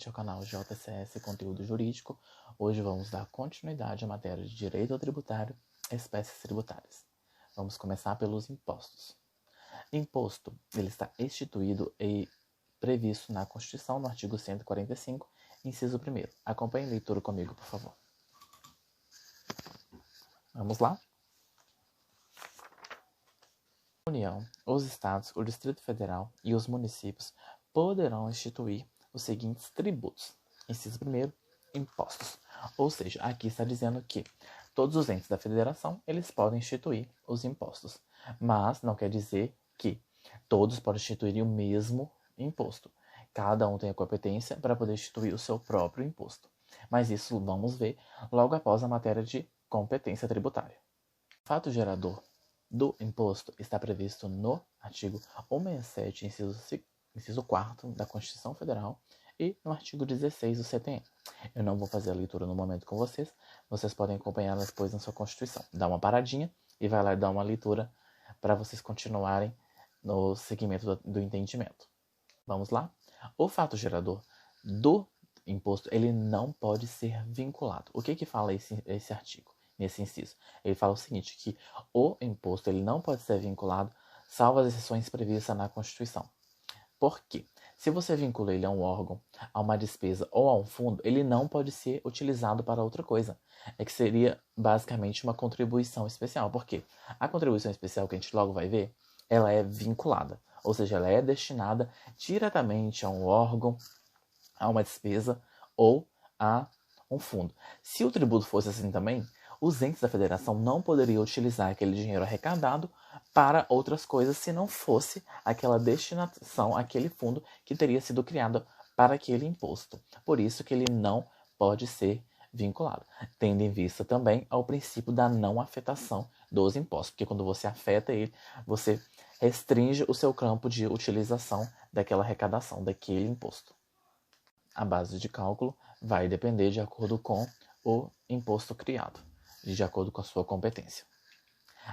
novamente ao canal JCS Conteúdo Jurídico. Hoje vamos dar continuidade à matéria de Direito Tributário, Espécies Tributárias. Vamos começar pelos impostos. Imposto, ele está instituído e previsto na Constituição, no artigo 145, inciso 1º. Acompanhe a leitura comigo, por favor. Vamos lá? A União, os Estados, o Distrito Federal e os municípios poderão instituir os seguintes tributos. Inciso 1º, impostos. Ou seja, aqui está dizendo que todos os entes da federação, eles podem instituir os impostos. Mas não quer dizer que todos podem instituir o mesmo imposto. Cada um tem a competência para poder instituir o seu próprio imposto. Mas isso vamos ver logo após a matéria de competência tributária. O fato gerador do imposto está previsto no artigo 167, inciso 4º da Constituição Federal e no artigo 16 do CTN. Eu não vou fazer a leitura no momento com vocês, vocês podem acompanhar depois na sua Constituição. Dá uma paradinha e vai lá dar uma leitura para vocês continuarem no seguimento do entendimento. Vamos lá? O fato gerador do imposto, ele não pode ser vinculado. O que fala esse artigo? Nesse inciso, ele fala o seguinte, que o imposto ele não pode ser vinculado, salvo as exceções previstas na Constituição. Por quê? Se você vincula ele a um órgão, a uma despesa ou a um fundo, ele não pode ser utilizado para outra coisa. É que seria basicamente uma contribuição especial. Por quê? A contribuição especial, que a gente logo vai ver, ela é vinculada. Ou seja, ela é destinada diretamente a um órgão, a uma despesa ou a um fundo. Se o tributo fosse assim também, os entes da federação não poderiam utilizar aquele dinheiro arrecadado para outras coisas se não fosse aquela destinação, aquele fundo que teria sido criado para aquele imposto. Por isso que ele não pode ser vinculado, tendo em vista também ao princípio da não afetação dos impostos, porque quando você afeta ele, você restringe o seu campo de utilização daquela arrecadação, daquele imposto. A base de cálculo vai depender de acordo com o imposto criado, de acordo com a sua competência.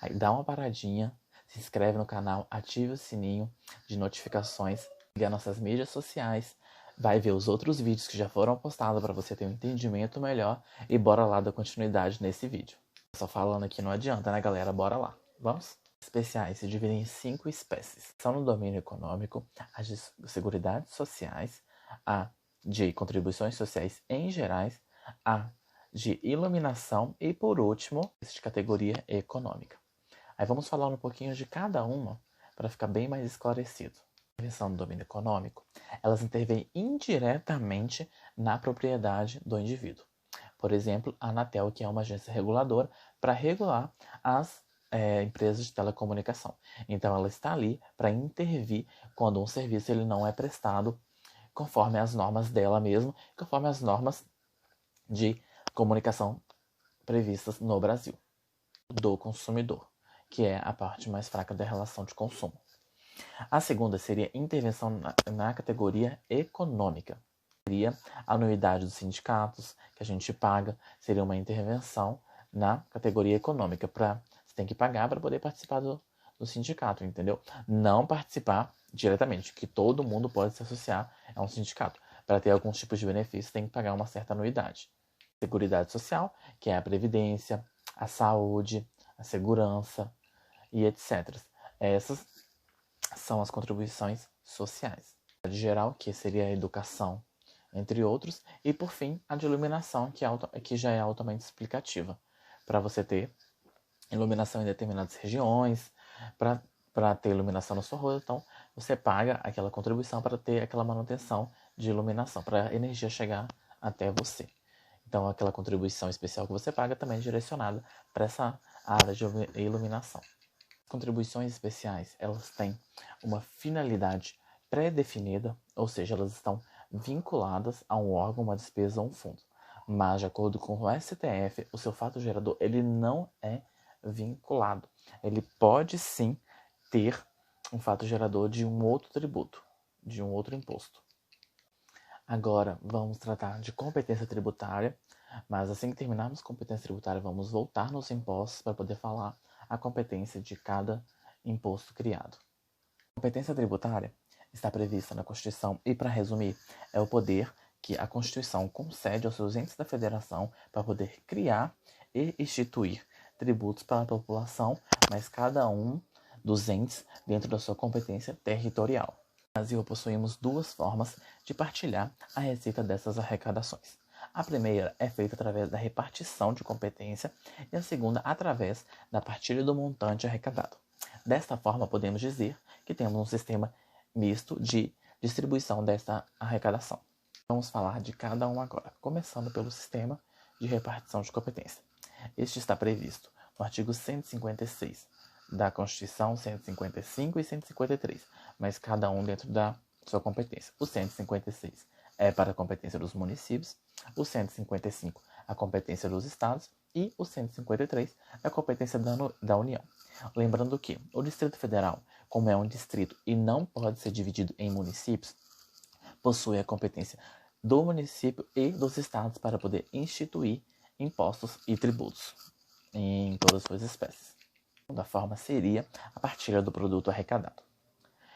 Aí dá uma paradinha, se inscreve no canal, ativa o sininho de notificações, liga nossas mídias sociais, vai ver os outros vídeos que já foram postados para você ter um entendimento melhor e bora lá dar continuidade nesse vídeo. Só falando aqui não adianta, né, galera? Bora lá. Vamos? Especiais se dividem em 5 espécies. São no domínio econômico, as de seguridades sociais, a de contribuições sociais em gerais, a de iluminação e, por último, de categoria econômica. Aí vamos falar um pouquinho de cada uma para ficar bem mais esclarecido. A intervenção no domínio econômico, elas intervêm indiretamente na propriedade do indivíduo. Por exemplo, a Anatel, que é uma agência reguladora para regular as empresas de telecomunicação. Então, ela está ali para intervir quando um serviço ele não é prestado conforme as normas dela mesma, conforme as normas de comunicação previstas no Brasil, do consumidor, que é a parte mais fraca da relação de consumo. A segunda seria intervenção na categoria econômica. Seria a anuidade dos sindicatos, que a gente paga, seria uma intervenção na categoria econômica. Você tem que pagar para poder participar do sindicato, entendeu? Não participar diretamente, que todo mundo pode se associar a um sindicato. Para ter alguns tipos de benefícios, tem que pagar uma certa anuidade. Seguridade social, que é a previdência, a saúde, a segurança e etc. Essas são as contribuições sociais. A de geral, que seria a educação, entre outros. E, por fim, a de iluminação, que já é altamente explicativa. Para você ter iluminação em determinadas regiões, para ter iluminação na sua rua, então você paga aquela contribuição para ter aquela manutenção de iluminação, para a energia chegar até você. Então, aquela contribuição especial que você paga também é direcionada para essa área de iluminação. Contribuições especiais, elas têm uma finalidade pré-definida, ou seja, elas estão vinculadas a um órgão, uma despesa ou um fundo. Mas, de acordo com o STF, o seu fato gerador, ele não é vinculado. Ele pode sim ter um fato gerador de um outro tributo, de um outro imposto. Agora vamos tratar de competência tributária, mas assim que terminarmos competência tributária, vamos voltar nos impostos para poder falar a competência de cada imposto criado. A competência tributária está prevista na Constituição e, para resumir, é o poder que a Constituição concede aos seus entes da federação para poder criar e instituir tributos para a população, mas cada um dos entes dentro da sua competência territorial. No Brasil, possuímos duas formas de partilhar a receita dessas arrecadações. A primeira é feita através da repartição de competência e a segunda através da partilha do montante arrecadado. Desta forma, podemos dizer que temos um sistema misto de distribuição desta arrecadação. Vamos falar de cada um agora, começando pelo sistema de repartição de competência. Este está previsto no artigo 156 da Constituição, 155 e 153, mas cada um dentro da sua competência. O 156 é para a competência dos municípios, o 155 a competência dos estados e o 153 é a competência da União. Lembrando que o Distrito Federal, como é um distrito e não pode ser dividido em municípios, possui a competência do município e dos estados para poder instituir impostos e tributos em todas as suas espécies. A segunda forma seria a partilha do produto arrecadado,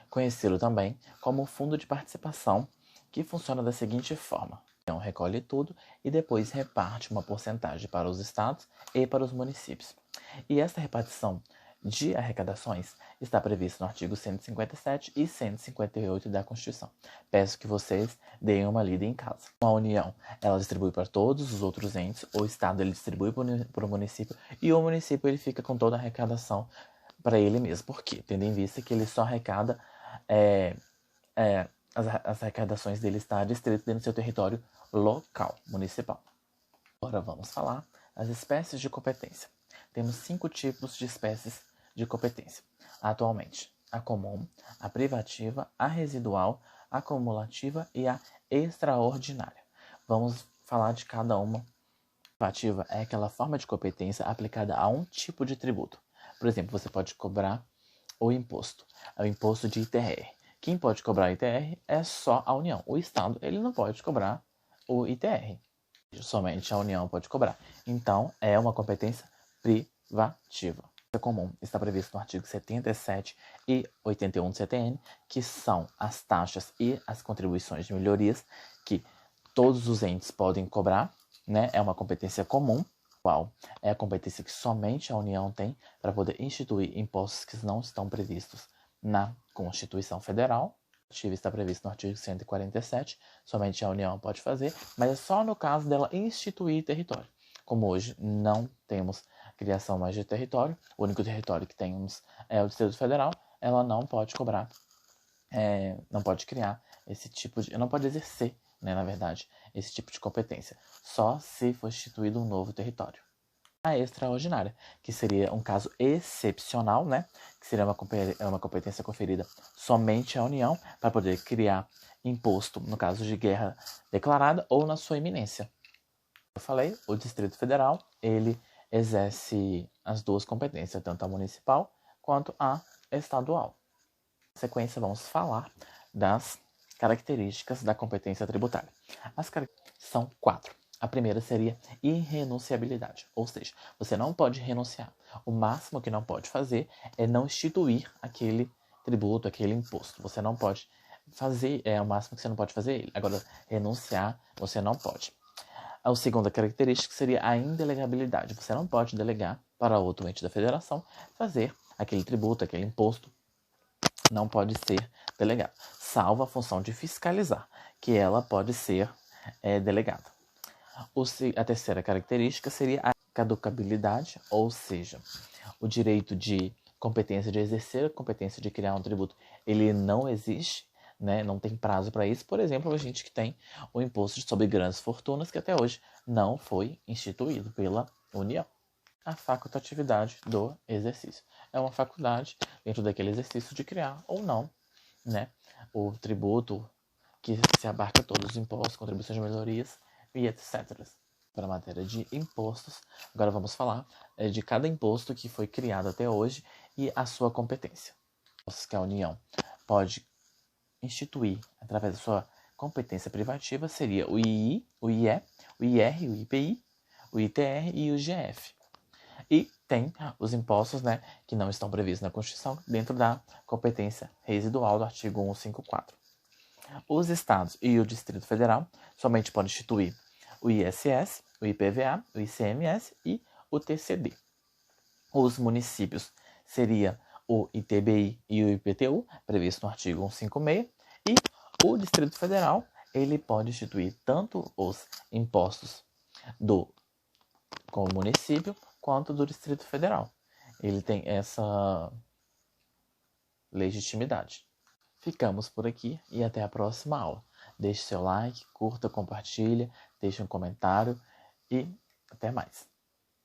conhecido também como fundo de participação, que funciona da seguinte forma: então, recolhe tudo e depois reparte uma porcentagem para os estados e para os municípios. E esta repartição de arrecadações está prevista no artigo 157 e 158 da Constituição. Peço que vocês deem uma lida em casa. A União, ela distribui para todos os outros entes, o Estado ele distribui para o município e o município ele fica com toda a arrecadação para ele mesmo. Por quê? Tendo em vista que ele só arrecada as arrecadações dele está distrito dentro do seu território local, municipal. Agora vamos falar das espécies de competência. Temos 5 tipos de espécies de competência atualmente: a comum, a privativa, a residual, a acumulativa e a extraordinária. Vamos falar de cada uma. A privativa é aquela forma de competência aplicada a um tipo de tributo. Por exemplo, você pode cobrar o imposto de ITR. Quem pode cobrar ITR é só a União. O Estado ele não pode cobrar o ITR. Somente a União pode cobrar. Então, é uma competência privativa. A comum está previsto no artigo 77 e 81 do CTN, que são as taxas e as contribuições de melhorias que todos os entes podem cobrar, né? É uma competência comum, qual é a competência que somente a União tem para poder instituir impostos que não estão previstos na Constituição Federal. O artigo está previsto no artigo 147, somente a União pode fazer, mas é só no caso dela instituir território. Como hoje não temos criação mais de território, o único território que temos é o Distrito Federal, ela não pode cobrar, não pode criar esse tipo de... não pode exercer, né, na verdade, esse tipo de competência, só se for instituído um novo território. A extraordinária, que seria um caso excepcional, né, que seria uma competência conferida somente à União para poder criar imposto no caso de guerra declarada ou na sua iminência. Eu falei, o Distrito Federal, ele exerce as duas competências, tanto a municipal quanto a estadual. Na sequência, vamos falar das características da competência tributária. As características são 4. A primeira seria irrenunciabilidade, ou seja, você não pode renunciar. O máximo que não pode fazer é não instituir aquele tributo, aquele imposto. Você não pode fazer, é o máximo que você não pode fazer ele. Agora, renunciar, você não pode. A segunda característica seria a indelegabilidade. Você não pode delegar para outro ente da federação fazer aquele tributo, aquele imposto. Não pode ser delegado, salvo a função de fiscalizar, que ela pode ser delegada. A terceira característica seria a caducabilidade, ou seja, o direito de competência de exercer a competência de criar um tributo, ele não existe, né? Não tem prazo para isso. Por exemplo, a gente que tem o imposto sobre grandes fortunas, que até hoje não foi instituído pela União. A facultatividade do exercício. É uma faculdade dentro daquele exercício de criar ou não, né, o tributo que se abarca todos os impostos, contribuições de melhorias e etc. Para a matéria de impostos, agora vamos falar de cada imposto que foi criado até hoje e a sua competência. Impostos que a União pode instituir através da sua competência privativa seria o II, o IE, o IR, o IPI, o ITR e o IGF. E tem os impostos, né, que não estão previstos na Constituição dentro da competência residual do artigo 154. Os estados e o Distrito Federal somente podem instituir o ISS, o IPVA, o ICMS e o TCD. Os municípios seria o ITBI e o IPTU, previsto no artigo 156, e o Distrito Federal, ele pode instituir tanto os impostos com o município quanto do Distrito Federal. Ele tem essa legitimidade. Ficamos por aqui e até a próxima aula. Deixe seu like, curta, compartilha, deixe um comentário e até mais.